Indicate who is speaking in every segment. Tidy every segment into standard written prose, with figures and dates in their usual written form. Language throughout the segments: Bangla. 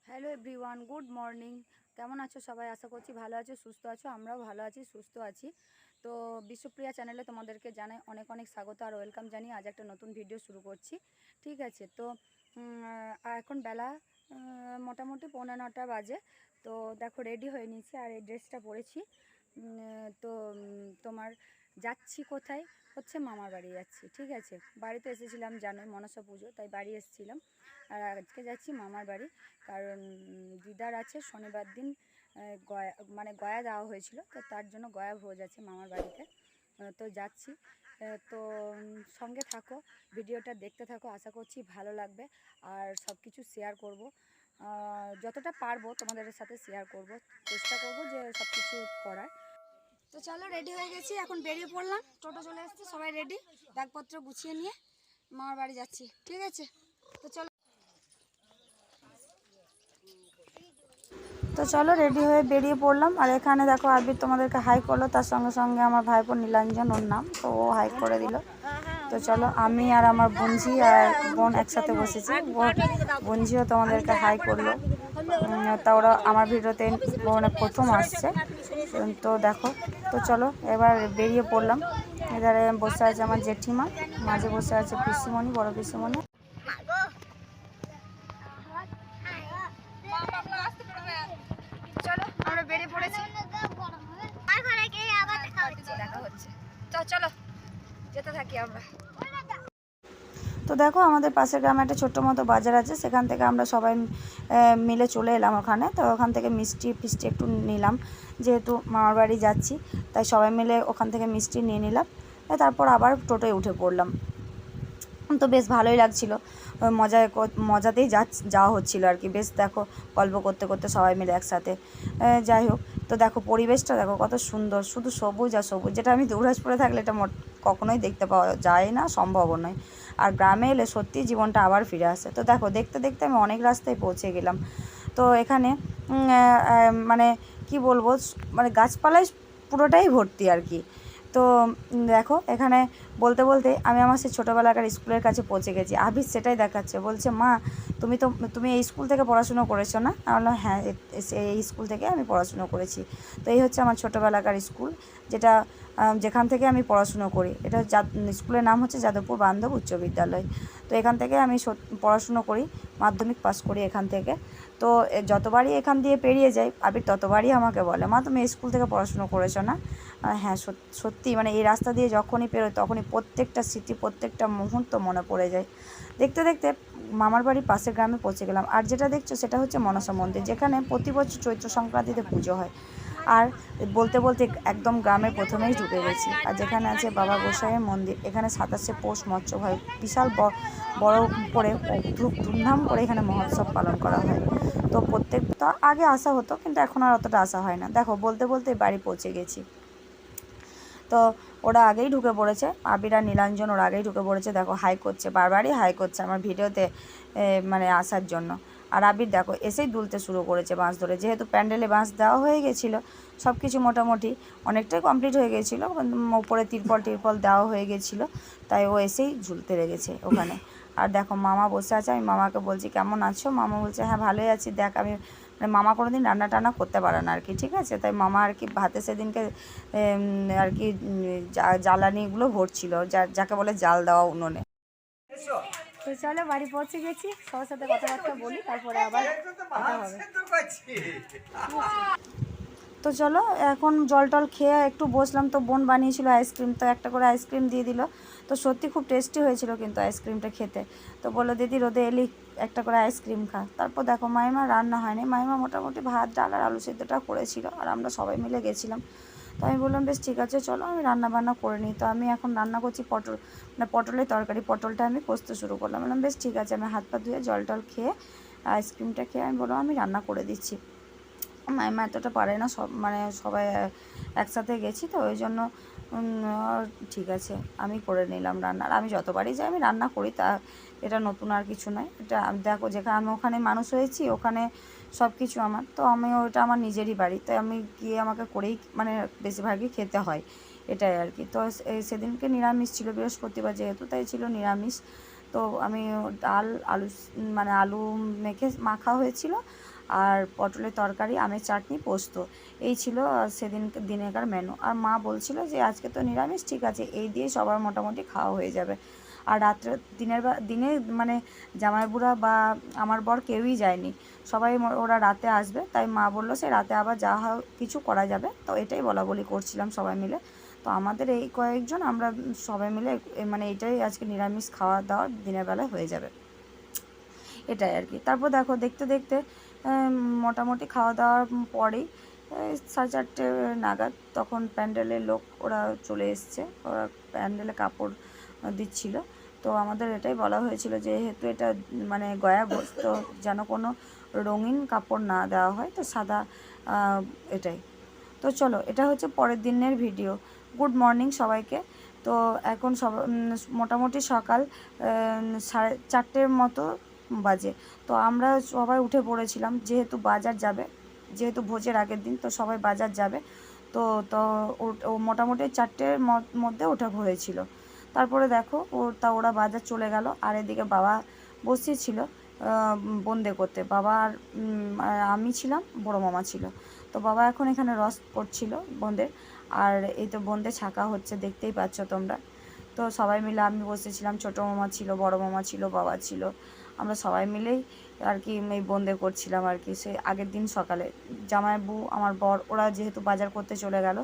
Speaker 1: Hello everyone, good morning. কেমন আছো সবাই? আশা করছি ভালো আছো, সুস্থ আছো। আমরাও ভালো আছি, সুস্থ আছি। তো বিশ্বপ্রিয়া চ্যানেলে তোমাদেরকে জানাই অনেক অনেক স্বাগত আর ওয়েলকাম জানিয়ে আজ একটা নতুন ভিডিও শুরু করছি। ঠিক আছে, তো এখন বেলা মোটামুটি 9:45 বাজে। তো দেখো রেডি হয়ে নিয়েছি আর এই ড্রেসটা পরেছি। তো তোমার যাচ্ছি কোথায়? হচ্ছে মামার বাড়ি যাচ্ছি। ঠিক আছে, বাড়িতে এসেছিলাম জানোই, মনসা পুজো, তাই বাড়ি এসেছিলাম। আর আজকে যাচ্ছি মামার বাড়ি, কারণ দিদার আছে শনিবার দিন গয়া, মানে গয়া দেওয়া হয়েছিল, তো তার জন্য গয়া ভোজ আছে মামার বাড়িতে। তো যাচ্ছি। তো সঙ্গে থাকো, ভিডিওটা দেখতে থাকো, আশা করছি ভালো লাগবে। আর সব কিছু শেয়ার করব, যতটা পারবো তোমাদের সাথে শেয়ার করব, চেষ্টা করব যে সব কিছু করার। তো চলো, রেডি হয়ে গেছি, এখন বেরিয়ে পড়লাম। টোটো চলে এসেছে, সবাই রেডি, ব্যাগপত্র গুছিয়ে নিয়ে মামার বাড়ি যাচ্ছি। ঠিক আছে, তো চলো। তো চলো, রেডি হয়ে বেরিয়ে পড়লাম। আর এখানে দেখো আবির তোমাদেরকে হাই করলো, তার সঙ্গে সঙ্গে আমার ভাইপো নীলাঞ্জন, ওর নাম, তো ও হাই করে দিল। তো চলো, আমি আর আমার বোনঝি আর বোন একসাথে বসেছি। বোনঝিও তোমাদেরকে হাই করলো। তা ওরা আমার ভিডিওতে মানে প্রথম আসছে। তো দেখো, তো চলো এবার বেরিয়ে পড়লাম। এধারে বসে আছে আমার জেঠিমা, মাঝে বসে আছে পিসিমণি, বড় পিসিমণি। চলো, আমরা বেরিয়ে পড়েছি, দেখা হচ্ছে। তো চলো, যেতে থাকি আমরা। তো দেখো, আমাদের পাশের গ্রামে একটা ছোট্ট মতো বাজার আছে, সেখান থেকে আমরা সবাই মিলে চলে এলাম ওখানে। তো ওখান থেকে মিষ্টি ফিষ্টি একটু নিলাম, যেহেতু মামার বাড়ি যাচ্ছি, তাই সবাই মিলে ওখান থেকে মিষ্টি নিয়ে নিলাম। তারপর আবার টোটোয় উঠে পড়লাম। তো বেশ ভালোই লাগছিলো, মজাতেই যাওয়া হচ্ছিলো আর কি। বেশ দেখো, গল্প করতে করতে সবাই মিলে একসাথে। যাই হোক, তো দেখো পরিবেশটা দেখো কত সুন্দর, শুধু সবুজ আর সবুজ, যেটা আমি দুবরাজপুরে থাকলে এটা কখনোই দেখতে পাওয়া যায় না, সম্ভবও নয়। আর গ্রামে এলে সত্যি জীবনটা আবার ফিরে আসে। তো দেখো, দেখতে দেখতে আমি অনেক রাস্তায় পৌঁছে গেলাম। তো এখানে মানে কি বলবো, মানে গাছপালায় পুরোটাই ভর্তি আর কি। তো দেখো, এখানে বলতে বলতে আমি আমার সেই ছোটোবেলাকার স্কুলের কাছে পৌঁছে গেছি। আবির সেটাই দেখাচ্ছে, বলছে মা তুমি এই স্কুল থেকে পড়াশুনো করেছো না? আমি বললাম হ্যাঁ, এই স্কুল থেকে আমি পড়াশুনো করেছি। তো এই হচ্ছে আমার ছোটোবেলাকার স্কুল, যেখান থেকে আমি পড়াশুনো করি। এটা স্কুলের নাম হচ্ছে যাদবপুর বান্ধব উচ্চ বিদ্যালয়। তো এখান থেকে আমি পড়াশুনো করি, মাধ্যমিক পাস করি এখান থেকে। তো যতবারই এখান দিয়ে পেরিয়ে যাই, আবির ততবারই আমাকে বলে, মা তুমি এই স্কুল থেকে পড়াশুনো করেছো না? হ্যাঁ, সত্যি, মানে এই রাস্তা দিয়ে যখনই পেরোই তখনই প্রত্যেকটা স্মৃতি, প্রত্যেকটা মুহূর্ত মনে পড়ে যায়। দেখতে দেখতে মামার বাড়ির পাশের গ্রামে পৌঁছে গেলাম। আর যেটা দেখছো সেটা হচ্ছে মনসা মন্দির, যেখানে প্রতি বছর চৈত্র সংক্রান্তিতে পুজো হয়। আর বলতে বলতে একদম গ্রামের প্রথমেই ঢুকে গেছি। আর যেখানে আছে বাবা গোসাইয়ের মন্দির, এখানে 27শে পৌষ মৎস্য হয়, বিশাল বড় করে ধুমধাম করে এখানে মহোৎসব পালন করা হয়। তো প্রত্যেকটা আগে আসা হতো, কিন্তু এখন আর অতটা আসা হয় না। দেখো, বলতে বলতে বাড়ি পৌঁছে গেছি। তো ওরা আগেই ঢুকে পড়েছে, আবির আর নীলাঞ্জন ওরা আগেই ঢুকে পড়েছে। দেখো, হাই করছে, বারবারই হাই করছে আমার ভিডিওতে মানে আসার জন্য। আর আবির দেখো এসেই দুলতে শুরু করেছে বাঁশ ধরে, যেহেতু প্যান্ডেলে বাঁশ দেওয়া হয়ে গেছিলো, সব কিছু মোটামুটি অনেকটাই কমপ্লিট হয়ে গেছিলো, উপরে তিরপল দেওয়া হয়ে গেছিলো, তাই ও এসেই ঝুলতে লেগেছে ওখানে। আর দেখো, মামা বসে আছে, আমি মামাকে বলছি কেমন আছো? মামা বলছে হ্যাঁ ভালোই আছি। দেখ, আমি মানে মামা কোনো দিন রান্না টান্না করতে পারে না আর কি, ঠিক আছে? তাই মামা আর কি ভাতে সেদিনকে আর কি জ্বালানিগুলো ভরছিল, যাকে বলে জাল দেওয়া উনুনে। তো চলো, বাড়ি পৌঁছে গেছি, সবার সাথে কথাবার্তা বলি, তারপরে আবার কথা হবে। তো চলো, এখন জল টল খেয়ে একটু বসলাম। তো বোন বানিয়েছিল আইসক্রিম, তো একটা করে আইসক্রিম দিয়ে দিল। তো সত্যি খুব টেস্টি হয়েছিল কিন্তু আইসক্রিমটা খেতে। তো বললো দিদি রোদে এলি একটা করে আইসক্রিম খা। তারপর দেখো, মাইমা রান্না হয়নি, মাইমা মোটামুটি ভাত ডাল আর আলু সেদ্ধটা করেছিল, আর আমরা সবাই মিলে গেছিলাম। তো আমি বললাম বেশ ঠিক আছে, চলো আমি রান্না বান্না করে নিই। তো আমি এখন রান্না করছি পটলের তরকারি। পটলটা আমি কষতে শুরু করলাম। বললাম বেশ ঠিক আছে, আমি হাত পা ধুয়ে জল টল খেয়ে আইসক্রিমটা খেয়ে আমি বললাম আমি রান্না করে দিচ্ছি। মাইমা এতটা পারে না, মানে সবাই একসাথে গেছি, তো ওই জন্য ঠিক আছে আমি করে নিলাম রান্না। আর আমি যতবারই যাই আমি রান্না করি, তা এটা নতুন আর কিছু নয়। এটা দেখো, যেখানে আমি ওখানে মানুষ হয়েছি, ওখানে সব কিছু আমার, তো ওটা আমার নিজেরই বাড়ি, তাই আমি গিয়ে আমাকে করেই মানে বেশিরভাগই খেতে হয়। এটাই আর কি। তো সেদিনকে নিরামিষ ছিল, বৃহস্পতিবার যেহেতু, তাই ছিল নিরামিষ। তো আমি ডাল আলু মানে আলু মাখা হয়েছিল, আর পটলের তরকারি, আমের চাটনি, পোস্ত, এই ছিল দিনেকার মেনু। আর মা বলছিল যে আজকে তো নিরামিষ, ঠিক আছে, এই দিয়ে সবার মোটামুটি খাওয়া হয়ে যাবে। আর রাত্রে দিনে মানে জামাইবুড়া বা আমার বর কেউই যায়নি, সবাই ওরা রাতে আসবে, তাই মা বললো সে রাতে আবার যা কিছু করা যাবে, তো এটাই বলা বলি করছিলাম সবাই মিলে। তো আমাদের এই কয়েকজন আমরা সবাই মিলে মানে এটাই আজকে নিরামিষ খাওয়া দাওয়া দিনের বেলা হয়ে যাবে, এটাই আর কি। তারপর দেখো দেখতে দেখতে মোটামুটি খাওয়া দাওয়ার পরেই 4:30 নাগাদ তখন প্যান্ডেলের লোক ওরা চলে এসছে, ওরা প্যান্ডেলে কাপড় দিচ্ছিল। তো আমাদের এটাই বলা হয়েছিল যেহেতু এটা মানে গয়াভোজ, তো যেন কোনো রঙিন কাপড় না দেওয়া হয়, তো সাদা এটাই। তো চলো, এটা হচ্ছে পরের দিনের ভিডিও। গুড মর্নিং সবাইকে। তো এখন মোটামুটি সকাল 4:30 মতো বাজে। তো আমরা সবাই উঠে পড়েছিলাম, যেহেতু বাজার যাবে, যেহেতু ভোজের আগের দিন, তো সবাই বাজার যাবে। তো তো ও মোটামুটি 4টের মধ্যে ওঠা হয়েছিল। তারপরে দেখো ওরা বাজার চলে গেল, আর এদিকে বাবা বসিয়েছিল বোঁদে করতে। বাবা আর আমি ছিলাম, বড় মামা ছিল। তো বাবা এখন এখানে রস করছিল বোঁদের, আর এই তো বোঁদে ছাকা হচ্ছে, দেখতেই পাচ্ছ তোমরা। তো সবাই মিলে আমি বসেছিলাম, ছোটো মামা ছিল, বড় মামা ছিল, বাবা ছিল, আমরা সবাই মিলেই আর কি এই বোঁদে করছিলাম আর কি। সে আগের দিন সকালে জামাইবু আমার বর ওরা যেহেতু বাজার করতে চলে গেল,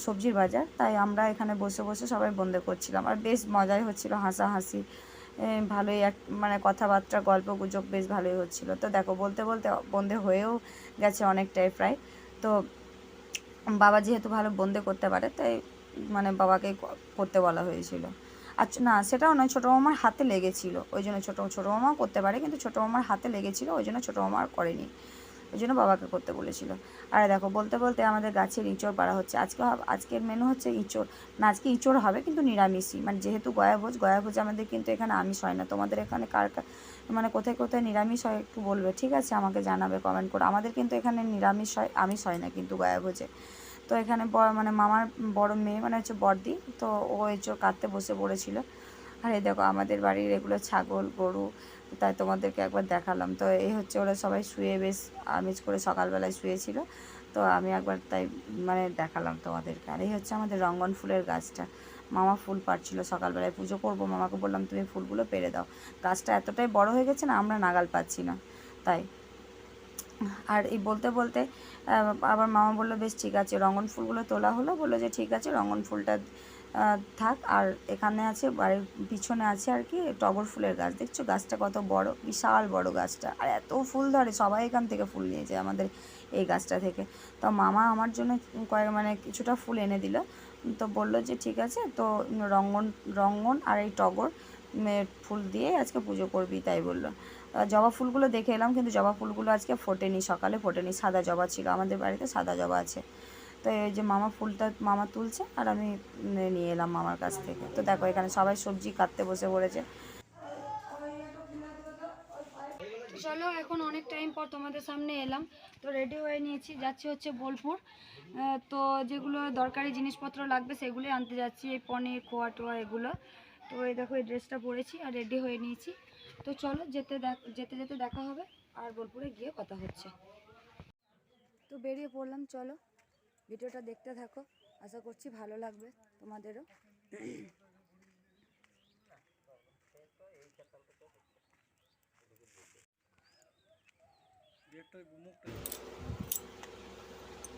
Speaker 1: সবজির বাজার, তাই আমরা এখানে বসে বসে সবাই বোঁদে করছিলাম। আর বেশ মজাই হচ্ছিলো, হাসাহাসি ভালোই মানে কথাবার্তা গল্প গুজব বেশ ভালোই হচ্ছিলো। তো দেখো বলতে বলতে বোঁদে হয়েও গেছে অনেকটাই প্রায়। তো বাবা যেহেতু ভালো বোঁদে করতে পারে, তাই মানে বাবাকে করতে বলা হয়েছিল। আচ্ছা না, সেটাও নয়, ছোটো মামার হাতে লেগেছিলো, ওই জন্য ছোটো মামাও করতে পারে, কিন্তু ছোটো মামার হাতে লেগেছিলো, ওই জন্য ছোটো মামা আর করেনি, ওই জন্য বাবাকে করতে বলেছিল। আর দেখো বলতে বলতে আমাদের গাছের ইঁচড় পাড়া হচ্ছে। আজকের মেনু হচ্ছে ইঁচড়, না আজকে ইঁচড় হবে কিন্তু নিরামিষই, মানে যেহেতু গয়াভোজ আমাদের কিন্তু এখানে আমিষ হয় না। তোমাদের এখানে কার মানে কোথায় কোথায় নিরামিষ হয় একটু বলবে, ঠিক আছে, আমাকে জানাবে কমেন্ট করে। আমাদের কিন্তু এখানে নিরামিষ হয়, আমিষ হয় না কিন্তু গয়াভোজে। তো এখানে মানে মামার বড় মেয়ে মানে হচ্ছে বড়দি, তো ও ইঁচড় কাটতে বসে পড়েছিল। আর এই দেখো আমাদের বাড়ির এগুলো ছাগল গরু, তাই তোমাদেরকে একবার দেখালাম। তো এই হচ্ছে ওরা সবাই শুয়ে বেশ আমেজ করে সকালবেলায় শুয়েছিল, তো আমি একবার তাই মানে দেখালাম তোমাদেরকে। আর এই হচ্ছে আমাদের রঙ্গন ফুলের গাছটা, মামা ফুল পাড়ছিল সকালবেলায়, পুজো করবো, মামাকে বললাম তুমি ফুলগুলো পেরে দাও। গাছটা এতটাই বড় হয়ে গেছে না, আমরা নাগাল পাচ্ছি না তাই। আর এই বলতে বলতে আবার মামা বললো বেশ ঠিক আছে, রঙন ফুলগুলো তোলা হলো, বললো যে ঠিক আছে রঙন ফুলটা থাক। আর এখানে আছে বাড়ির পিছনে আছে আর কি টগর ফুলের গাছ, দেখছো গাছটা কত বড়, বিশাল বড় গাছটা, আর এত ফুল ধরে, সবাই এখান থেকে ফুল নিয়ে যায় আমাদের এই গাছটা থেকে। তো মামা আমার জন্য মানে কিছুটা ফুল এনে দিল, তো বললো যে ঠিক আছে, তো রঙ্গন আর এই টগর ফুল দিয়ে আজকে পুজো করবি, তাই বললো। জবা ফুলগুলো দেখে এলাম, কিন্তু জবা ফুলগুলো আজকে ফোটেনি, সকালে ফোটেনি, সাদা জবা ছিল, আমাদের বাড়িতে সাদা জবা আছে। তো এই যে মামা তুলছে, আর আমি নিয়ে এলাম মামার কাছ থেকে। তো দেখো এখানে সবাই সবজি কাটতে বসে পড়েছে। চলো এখন অনেক টাইম পর তোমাদের সামনে এলাম, তো রেডি হয়ে নিয়েছি, যাচ্ছি হচ্ছে বোলপুর। তো যেগুলো দরকারি জিনিসপত্র লাগবে সেগুলি আনতে যাচ্ছি, এই পনির খোয়া টোয়া এগুলো। তো এই দেখো এই ড্রেসটা পরেছি আর রেডি হয়ে নিয়েছি। তো চলো যেতে যেতে দেখা হবে, আর বোলপুরে গিয়ে কথা হচ্ছে। তো বেরিয়ে পড়লাম, চলো ভিডিওটা দেখতে থাকো, আশা করছি ভালো লাগবে তোমাদেরও।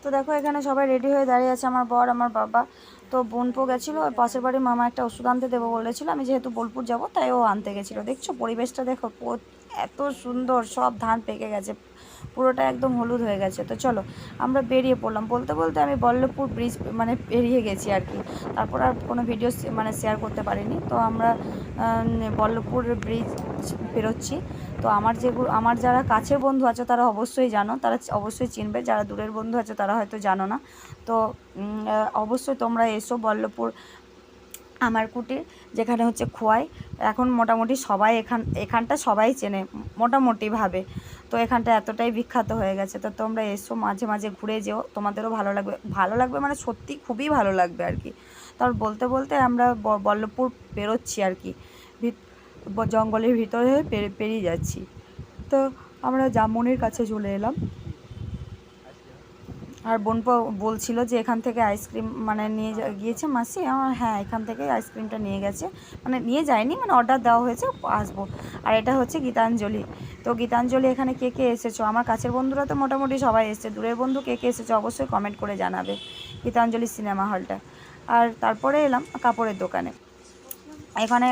Speaker 1: তো দেখো এখানে সবাই রেডি হয়ে দাঁড়িয়ে আছে, আমার বর, আমার বাবা। তো বোনপো গেছিলো পাশের বাড়ির মামা একটা ওষুধ আনতে দেবো বলেছিল, আমি যেহেতু বোলপুর যাব তাই ও আনতে গেছিলো। দেখছো পরিবেশটা দেখো, এত সুন্দর, সব ধান পেকে গেছে, পুরোটা একদম হলুদ হয়ে গেছে। তো চলো আমরা বেরিয়ে পড়লাম, বলতে বলতে আমি বল্লভপুর ব্রিজ মানে পেরিয়ে গেছি আর কি। তারপর আর কোনো ভিডিও মানে শেয়ার করতে পারিনি। তো আমরা বল্লভপুর ব্রিজ পেরোচ্ছি। তো আমার যারা কাছের বন্ধু আছে তারা অবশ্যই জানো, তারা অবশ্যই চিনবে, যারা দূরের বন্ধু আছে তারা হয়তো জানো না। তো অবশ্যই তোমরা এসো বল্লভপুর আমার কুটির, যেখানে হচ্ছে খোয়াই। এখন মোটামুটি সবাই এখানটা সবাই চেনে মোটামুটিভাবে। তো এখানটা এতটাই বিখ্যাত হয়ে গেছে, তো তোমরা এসো, মাঝে মাঝে ঘুরে যেও, তোমাদেরও ভালো লাগবে মানে সত্যি খুবই ভালো লাগবে আর কি। তার বলতে বলতে আমরা বল্লভপুর বেরোচ্ছি আর কি, জঙ্গলের ভিতরে পেরিয়ে যাচ্ছি। তো আমরা জামমনির কাছে চলে এলাম। আর বোনপা বলছিল যে এখান থেকে আইসক্রিম মানে নিয়ে গিয়েছে মাসি। আমার হ্যাঁ, এখান থেকে আইসক্রিমটা নিয়ে গেছে, মানে নিয়ে যায়নি, মানে অর্ডার দেওয়া হয়েছে, আসবো। আর এটা হচ্ছে গীতাঞ্জলি। তো গীতাঞ্জলি এখানে কে কে এসেছো? আমার কাছের বন্ধুরা তো মোটামুটি সবাই এসেছে, দূরের বন্ধু কে কে এসেছো অবশ্যই কমেন্ট করে জানাবে। গীতাঞ্জলি সিনেমা হলটা। আর তারপরে এলাম কাপড়ের দোকানে। এখানে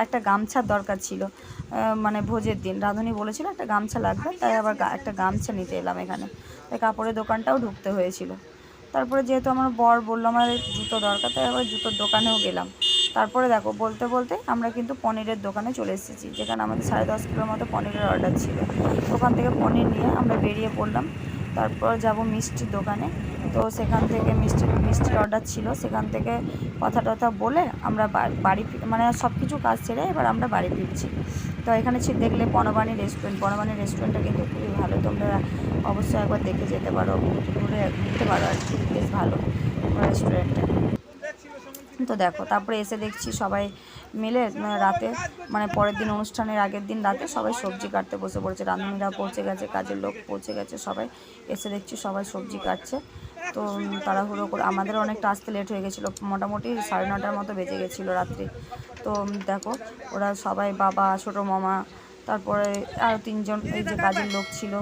Speaker 1: একটা গামছার দরকার ছিল, মানে ভোজের দিন রাঁধুনি বলেছিল একটা গামছা লাগবে, তাই আবার একটা গামছা নিতে এলাম এখানে। তাই কাপড়ের দোকানটাও ঢুকতে হয়েছিল। তারপরে যেহেতু আমার বর বললো আমার জুতো দরকার, তাই আবার জুতোর দোকানেও গেলাম। তারপরে দেখো বলতে বলতে আমরা কিন্তু পনিরের দোকানে চলে এসেছি, যেখানে আমাদের 10.5 কিলোর মতো পনিরের অর্ডার ছিল। ওখান থেকে পনির নিয়ে আমরা বেরিয়ে পড়লাম। তারপর যাব মিষ্টির দোকানে। তো সেখান থেকে মিষ্টির অর্ডার ছিল, সেখান থেকে কথা টথা বলে আমরা বাড়ি মানে সব কিছু কাজ ছেড়ে এবার আমরা বাড়ি ফিরছি। তো এখানে দেখলে বনবাণী রেস্টুরেন্টটা কিন্তু খুবই ভালো, তোমরা অবশ্যই একবার দেখে যেতে পারো, ঘুরে ঘুরতে পারো আর কি, বেশ ভালো রেস্টুরেন্টটা। তো দেখো তারপরে এসে দেখছি সবাই মিলে রাতে, মানে পরের দিন অনুষ্ঠানের আগের দিন রাতে সবাই সবজি কাটতে বসে পড়েছে। রাঁধুনিরা পৌঁছে গেছে, কাজের লোক পৌঁছে গেছে, সবাই এসে দেখছি সবাই সবজি কাটছে। তো তাড়াহুড়ো করে আমাদের অনেকটা আসতে লেট হয়ে গেছিলো, মোটামুটি 9:30 মতো বেজে গেছিলো রাত্রি। তো দেখো ওরা সবাই, বাবা, ছোটো মামা, তারপরে আরও 3জন এই যে কাজের লোক ছিল,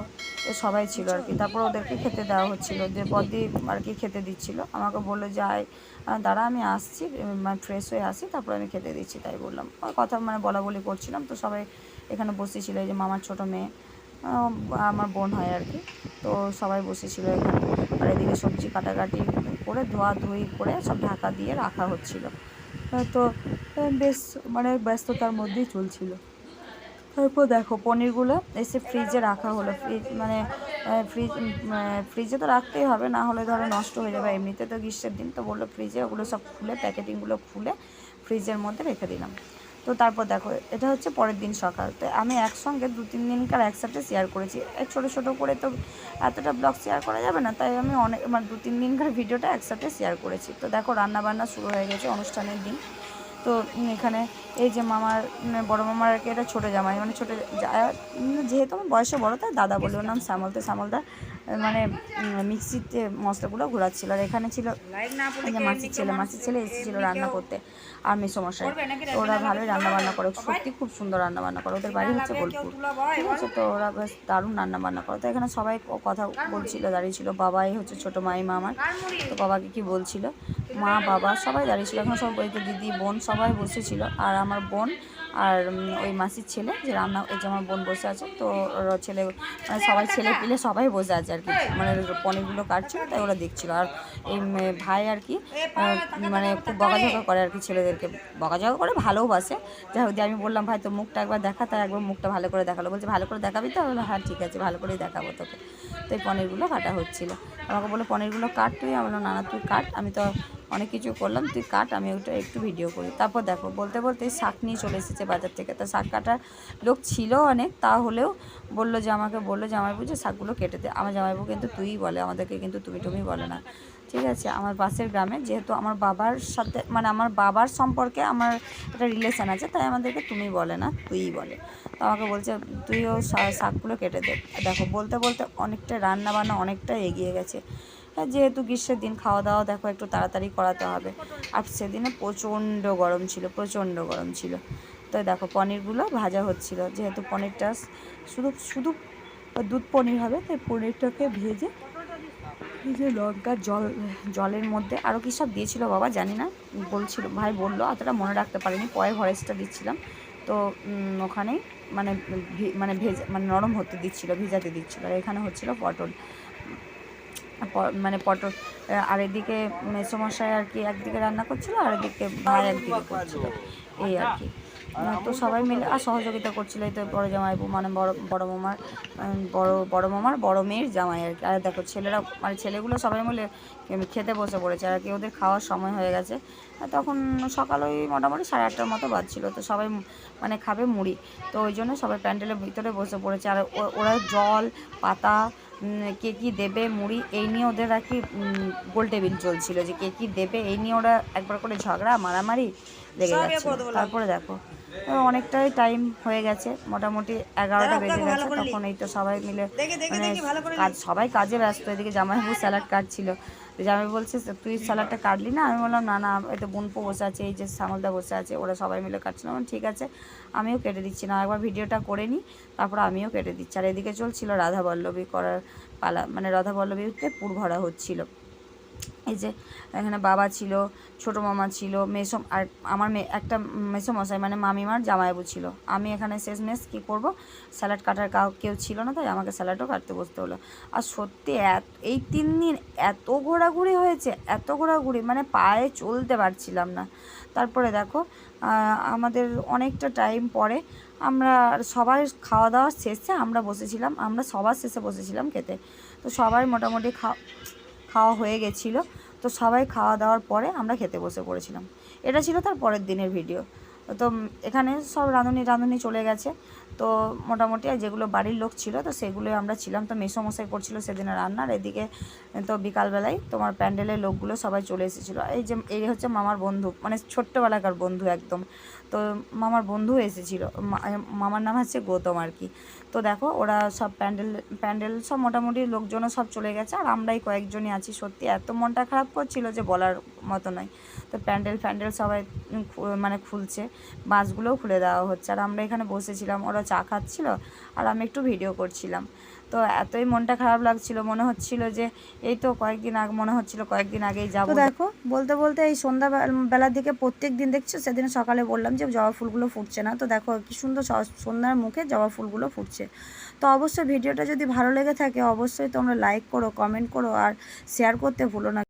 Speaker 1: তো সবাই ছিল আর কি। তারপর ওদেরকে খেতে দেওয়া হচ্ছিলো, যে বদি আর কি খেতে দিচ্ছিলো। আমাকে বললো যাই দাঁড়া আমি আসছি, মানে ফ্রেশ হয়ে আসি, তারপর আমি খেতে দিচ্ছি। তাই বললাম, কথা মানে বলা বলি করছিলাম। তো সবাই এখানে বসেছিল, এই যে মামার ছোটো মেয়ে, আমার বোন হয় আর কি। তো সবাই বসেছিল এখানে। আর এদিকে সবজি কাটাকাটি করে ধোয়াধুয়ি করে সব ঢাকা দিয়ে রাখা হচ্ছিলো। তো বেশ মানে ব্যস্ততার মধ্যেই চলছিল। তারপর দেখো পনিরগুলো এসে ফ্রিজে রাখা হলো। ফ্রিজে তো রাখতেই হবে, না হলে ধরো নষ্ট হয়ে যাবে। এমনিতে তো গ্রীষ্মের দিন, তো বললো ফ্রিজে ওগুলো সব খুলে প্যাকেটিংগুলো খুলে ফ্রিজের মধ্যে রেখে দিলাম। তো তারপর দেখো এটা হচ্ছে পরের দিন সকাল। তো আমি একসঙ্গে 2-3 দিনকার একসাথে শেয়ার করেছি, ছোটো ছোটো করে তো এতটা ব্লগ শেয়ার করা যাবে না, তাই আমি অনেক মানে 2-3 দিনকার ভিডিওটা একসাথে শেয়ার করেছি। তো দেখো রান্নাবান্না শুরু হয়ে গেছে অনুষ্ঠানের দিন। তো এখানে এই যে মামার বড় মামার আর কি এটা ছোটো জামাই, মানে ছোটো যেহেতু আমার বয়সে বড়ো, তাই দাদা বলে, ওর নাম শ্যামল। তো শ্যামলদা মানে মিক্সিতে মশলাগুলো ঘোরাচ্ছিল। আর এখানে ছিল এই যে মাসির ছেলে এসেছিলো রান্না করতে, আর মেসোমশাই। তো ওরা ভালোই রান্নাবান্না করে, সত্যি খুব সুন্দর রান্নাবান্না করে। ওদের বাড়ি হচ্ছে বোলপুর, ঠিক আছে। তো ওরা বেশ দারুণ রান্নাবান্না করে। তো এখানে সবাই কথা বলছিল, দাঁড়িয়েছিল। বাবাই হচ্ছে ছোটো মাইমা আমার, তো বাবাকে কি বলছিল, মা বাবা সবাই দাঁড়িয়েছিল। এখন সব বইতে দিদি বোন সবাই বসেছিল। আর আমার বোন আর ওই মাসির ছেলে যে রান্না, এই যে আমার বোন বসে আছে, তো ওরা ছেলে মানে সবাই ছেলে পিলে সবাই বসে আছে আর কি, মানে পনিরগুলো কাটছিল, তাই ওরা দেখছিল। আর এই ভাই আর কি মানে খুব বকাঝকা করে আর কি, ছেলেদেরকে বকাঝকা করে, ভালোবাসে। যাই হোক, আমি বললাম ভাই তো মুখটা একবার দেখা, তাই একবার মুখটা ভালো করে দেখালো। বলছে ভালো করে দেখাবি তো? বললো হ্যাঁ ঠিক আছে, ভালো করেই দেখাবো তোকে। তো এই পনিরগুলো কাটা হচ্ছিলো। আমাকে বললো পনিরগুলো কাট তুই। আমি বললাম না না তুই কাট, আমি তো অনেক কিছু করলাম, তুই কাট, আমি ওটা একটু ভিডিও করি। তারপর দেখো বলতে বলতে শাক নিয়ে চলে এসেছে বাজার থেকে। তো শাক কাটার লোক ছিল অনেক, তাহলেও বললো যে আমাকে বললো জামাইবু যে শাকগুলো কেটে দে। আমার জামাইবু কিন্তু তুই বলে, আমাদেরকে কিন্তু তুমি বলে না, ঠিক আছে। আমার পাশের গ্রামে, যেহেতু আমার বাবার সাথে মানে আমার বাবার সম্পর্কে আমার একটা রিলেশান আছে, তাই আমাদেরকে তুমি বলে না, তুই বলে। তো আমাকে বলছে তুইও শাকগুলো কেটে দে। দেখো বলতে বলতে অনেকটা রান্না বান্না অনেকটা এগিয়ে গেছে। যেহেতু গ্রীষ্মের দিন, খাওয়া দাওয়া দেখো একটু তাড়াতাড়ি করাতে হবে। আর সেদিনে প্রচণ্ড গরম ছিল। তো দেখো পনিরগুলো ভাজা হচ্ছিল, যেহেতু পনিরটা শুধু দুধ পনির হবে, তাই পনিরটাকে ভেজে লঙ্কা জলের মধ্যে আরও কী সব দিয়েছিল বাবা জানি না, বলছিল ভাই বললো, অতটা মনে রাখতে পারিনি, পরে ভয়েসটা দিচ্ছিলাম। তো ওখানেই মানে মানে নরম হতে দিচ্ছিলো, ভিজাতে দিচ্ছিলো। আর এখানে হচ্ছিলো পটল, মানে পটল। আর এদিকে মেসোমশাই আর কি একদিকে রান্না করছিল, আর এদিকে ভাই একদিকে করছিল, এই আর কি। তো সবাই মিলে আর সহযোগিতা করছিল। এই তো বড়ো জামাইবু মানে বড় মামার বড় মেয়ের জামাই আর কি। আর দেখো ছেলেরা মানে ছেলেগুলো সবাই মিলে খেতে বসে পড়েছে আর কি, ওদের খাওয়ার সময় হয়ে গেছে। তখন সকাল ওই মোটামুটি 8:30 মতো বাজছিল। তো সবাই মানে খাবে মুড়ি, তো ওই জন্য সবাই প্যান্ডেলের ভিতরে বসে পড়েছে। আর ওরা জল পাতা কে কী দেবে মুড়ি এই নিয়ে ওদের আর কি গোল টেবিল চলছিল, যে কে কী দেবে এই নিয়ে ওরা একবার করে ঝগড়া মারামারি লেগে যাচ্ছে। তারপরে দেখো অনেকটাই টাইম হয়ে গেছে, মোটামুটি 11টা বেজে গেছে। তখন এই তো সবাই মিলে মানে সবাই কাজে ব্যস্ত। এদিকে জামাইবাবু স্যালাড কাটছিল, জামাই বলছে তুই স্যালাডটা কাটলি না? আমি বললাম না না, এই তো বোনপো বসে আছে, এই যে শ্যামলদা বসে আছে, ওরা সবাই মিলে কাটছিলাম। ঠিক আছে আমিও কেটে দিচ্ছি, না একবার ভিডিওটা করে নিই, তারপর আমিও কেটে দিচ্ছি। আর এদিকে চলছিল রাধা বল্লভী করার পালা, মানে রাধা বল্লভীতে পুর ভরা হচ্ছিল। এই যে এখানে বাবা ছিল, ছোটো মামা ছিল, মেসো, আর আমার একটা মেসোমশাই মানে মামিমার জামাইবাবু ছিল। আমি এখানে শেষমেশ কী করব, স্যালাড কাটার কেউ ছিল না, তাই আমাকে স্যালাডও কাটতে বসতে হলো। আর সত্যি এই 3 দিন এত ঘোরাঘুরি হয়েছে, এত ঘোরাঘুরি মানে পায়ে চলতে পারছিলাম না। তারপরে দেখো আমাদের অনেকটা টাইম পরে আমরা সবাই খাওয়া দাওয়া শেষে আমরা বসেছিলাম, আমরা সবার শেষে বসেছিলাম খেতে। তো সবাই মোটামুটি খাওয়া হয়ে গেছিলো। তো সবাই খাওয়া দাওয়ার পরে আমরা খেতে বসে পড়েছিলাম। এটা ছিল তার পরের দিনের ভিডিও। তো এখানে সব রাঁধুনি চলে গেছে। তো মোটামুটি যেগুলো বাড়ির লোক ছিল তো সেগুলোই আমরা ছিলাম। তো মেসোমশাই করছিল সেদিনের রান্নার। এদিকে তো বিকালবেলায় তোমার প্যান্ডেলের লোকগুলো সবাই চলে এসেছিলো। এই হচ্ছে মামার বন্ধু, মানে ছোট্টবেলাকার বন্ধু একদম। তো মামার বন্ধু এসেছিলো, মামার নাম হচ্ছে গৌতম আর কি। তো দেখো ওরা সব প্যান্ডেল সব মোটামুটি লোকজনও সব চলে গেছে, আর আমরাই কয়েকজনই আছি। সত্যি এত মনটা খারাপ করছিল যে বলার মতো নয়। তো প্যান্ডেল সবাই মানে খুলছে, বাঁশগুলোও খুলে দেওয়া হচ্ছে, আর আমরা এখানে বসেছিলাম, ওরা চা খাচ্ছিল আর আমি একটু ভিডিও করছিলাম। তো এতই মনটা খারাপ লাগছিল, মনে হচ্ছিল যে এই তো কয়েকদিন আগেই যাবো। দেখো বলতে বলতে এই বেলার দিকে প্রত্যেক দিন দেখছো, সেদিন সকালে বললাম যে জবা ফুলগুলো ফুটছে না, তো দেখো কি সুন্দর সন্ধ্যার মুখে জবা ফুলগুলো ফুটছে। তো অবশ্যই ভিডিওটা যদি ভালো লেগে থাকে অবশ্যই তোমরা লাইক করো, কমেন্ট করো আর শেয়ার করতে ভুলো না।